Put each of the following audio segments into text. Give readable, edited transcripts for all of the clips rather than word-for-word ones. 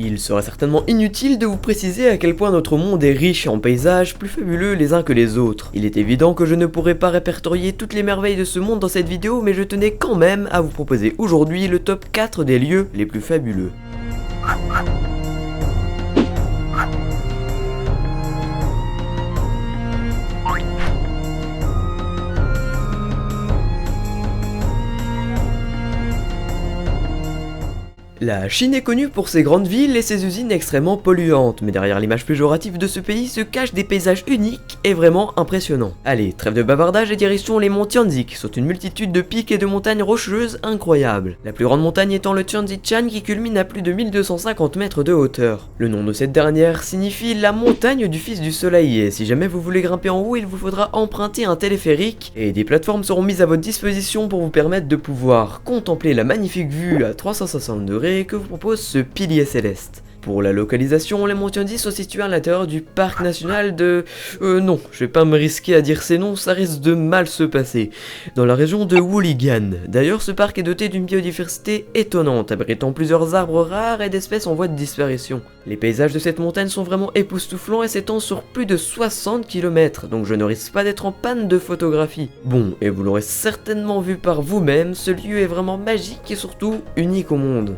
Il serait certainement inutile de vous préciser à quel point notre monde est riche en paysages plus fabuleux les uns que les autres. Il est évident que je ne pourrai pas répertorier toutes les merveilles de ce monde dans cette vidéo, mais je tenais quand même à vous proposer aujourd'hui le top 4 des lieux les plus fabuleux. La Chine est connue pour ses grandes villes et ses usines extrêmement polluantes, mais derrière l'image péjorative de ce pays se cachent des paysages uniques et vraiment impressionnants. Allez, trêve de bavardage et direction les monts Tianzi, qui sont une multitude de pics et de montagnes rocheuses incroyables. La plus grande montagne étant le Tianzichan qui culmine à plus de 1250 mètres de hauteur. Le nom de cette dernière signifie la montagne du fils du soleil, et si jamais vous voulez grimper en haut, il vous faudra emprunter un téléphérique, et des plateformes seront mises à votre disposition pour vous permettre de pouvoir contempler la magnifique vue à 360 degrés que vous propose ce pilier céleste. Pour la localisation, les monts Tianzi sont situés à l'intérieur du parc national de... non, je vais pas me risquer à dire ces noms, ça risque de mal se passer. Dans la région de Wuligan. D'ailleurs, ce parc est doté d'une biodiversité étonnante, abritant plusieurs arbres rares et d'espèces en voie de disparition. Les paysages de cette montagne sont vraiment époustouflants et s'étendent sur plus de 60 km, donc je ne risque pas d'être en panne de photographie. Bon, et vous l'aurez certainement vu par vous-même, ce lieu est vraiment magique et surtout unique au monde.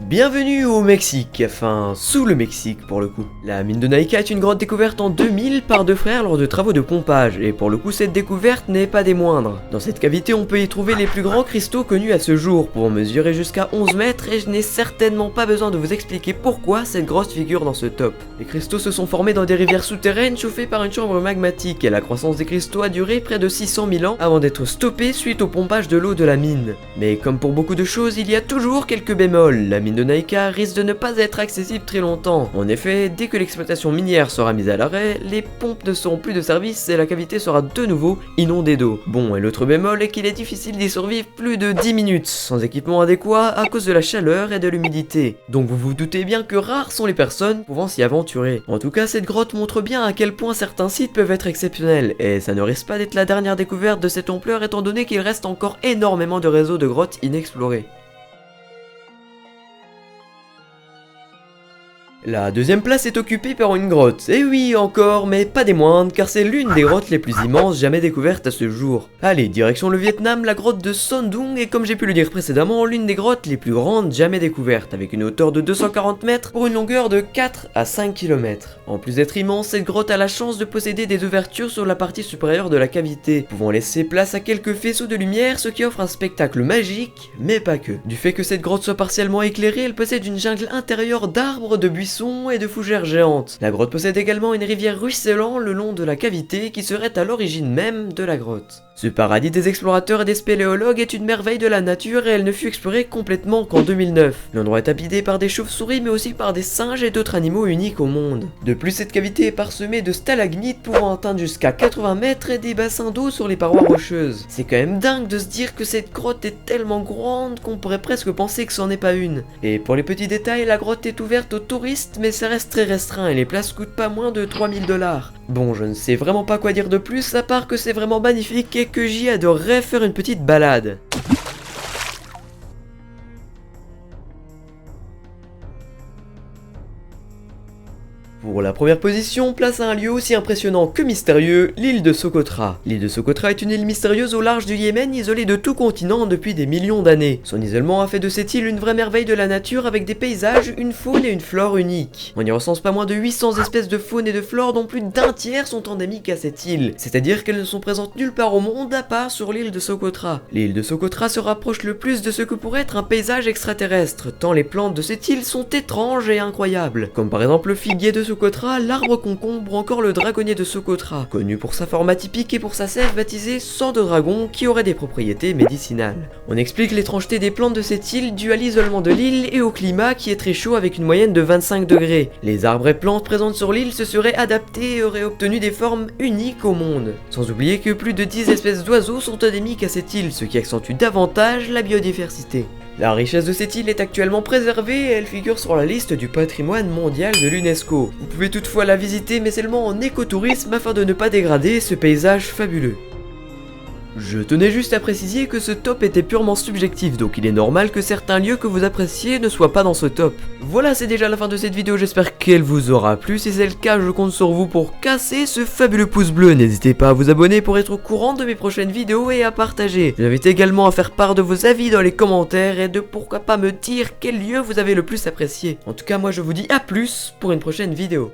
Bienvenue au Mexique, enfin sous le Mexique pour le coup. La mine de Naica est une grotte découverte en 2000 par deux frères lors de travaux de pompage, et pour le coup cette découverte n'est pas des moindres. Dans cette cavité on peut y trouver les plus grands cristaux connus à ce jour, pouvant mesurer jusqu'à 11 mètres, et je n'ai certainement pas besoin de vous expliquer pourquoi cette grotte figure dans ce top. Les cristaux se sont formés dans des rivières souterraines chauffées par une chambre magmatique, et la croissance des cristaux a duré près de 600 000 ans avant d'être stoppée suite au pompage de l'eau de la mine. Mais comme pour beaucoup de choses, il y a toujours quelques bémols. La mine de Naica risque de ne pas être accessible très longtemps. En effet, dès que l'exploitation minière sera mise à l'arrêt, les pompes ne seront plus de service et la cavité sera de nouveau inondée d'eau. Bon, et l'autre bémol est qu'il est difficile d'y survivre plus de 10 minutes, sans équipement adéquat à cause de la chaleur et de l'humidité. Donc vous vous doutez bien que rares sont les personnes pouvant s'y aventurer. En tout cas, cette grotte montre bien à quel point certains sites peuvent être exceptionnels, et ça ne risque pas d'être la dernière découverte de cette ampleur étant donné qu'il reste encore énormément de réseaux de grottes inexplorés. La deuxième place est occupée par une grotte, et oui encore, mais pas des moindres, car c'est l'une des grottes les plus immenses jamais découvertes à ce jour. Allez, direction le Vietnam, la grotte de Son Doong est, comme j'ai pu le dire précédemment, l'une des grottes les plus grandes jamais découvertes, avec une hauteur de 240 mètres pour une longueur de 4 à 5 km. En plus d'être immense, cette grotte a la chance de posséder des ouvertures sur la partie supérieure de la cavité, pouvant laisser place à quelques faisceaux de lumière, ce qui offre un spectacle magique, mais pas que. Du fait que cette grotte soit partiellement éclairée, elle possède une jungle intérieure d'arbres, de buissons et de fougères géantes. La grotte possède également une rivière ruisselant le long de la cavité qui serait à l'origine même de la grotte. Ce paradis des explorateurs et des spéléologues est une merveille de la nature et elle ne fut explorée complètement qu'en 2009. L'endroit est habité par des chauves-souris mais aussi par des singes et d'autres animaux uniques au monde. De plus, cette cavité est parsemée de stalagmites pouvant atteindre jusqu'à 80 mètres et des bassins d'eau sur les parois rocheuses. C'est quand même dingue de se dire que cette grotte est tellement grande qu'on pourrait presque penser que c'en est pas une. Et pour les petits détails, la grotte est ouverte aux touristes mais ça reste très restreint et les places coûtent pas moins de 3000 $. Bon, je ne sais vraiment pas quoi dire de plus à part que c'est vraiment magnifique et que j'y adorerais faire une petite balade. Pour la première position, place à un lieu aussi impressionnant que mystérieux, l'île de Socotra. L'île de Socotra est une île mystérieuse au large du Yémen, isolée de tout continent depuis des millions d'années. Son isolement a fait de cette île une vraie merveille de la nature avec des paysages, une faune et une flore uniques. On y recense pas moins de 800 espèces de faune et de flore dont plus d'un tiers sont endémiques à cette île, c'est-à-dire qu'elles ne sont présentes nulle part au monde à part sur l'île de Socotra. L'île de Socotra se rapproche le plus de ce que pourrait être un paysage extraterrestre, tant les plantes de cette île sont étranges et incroyables, comme par exemple le figuier de Socotra, l'arbre concombre ou encore le dragonnier de Socotra, connu pour sa forme atypique et pour sa sève baptisée sang de dragon qui aurait des propriétés médicinales. On explique l'étrangeté des plantes de cette île due à l'isolement de l'île et au climat qui est très chaud avec une moyenne de 25 degrés. Les arbres et plantes présentes sur l'île se seraient adaptés et auraient obtenu des formes uniques au monde. Sans oublier que plus de 10 espèces d'oiseaux sont endémiques à cette île, ce qui accentue davantage la biodiversité. La richesse de cette île est actuellement préservée et elle figure sur la liste du patrimoine mondial de l'UNESCO. Vous pouvez toutefois la visiter mais seulement en écotourisme afin de ne pas dégrader ce paysage fabuleux. Je tenais juste à préciser que ce top était purement subjectif, donc il est normal que certains lieux que vous appréciez ne soient pas dans ce top. Voilà, c'est déjà la fin de cette vidéo, j'espère qu'elle vous aura plu. Si c'est le cas, je compte sur vous pour casser ce fabuleux pouce bleu. N'hésitez pas à vous abonner pour être au courant de mes prochaines vidéos et à partager. Je vous invite également à faire part de vos avis dans les commentaires et de pourquoi pas me dire quel lieu vous avez le plus apprécié. En tout cas, moi je vous dis à plus pour une prochaine vidéo.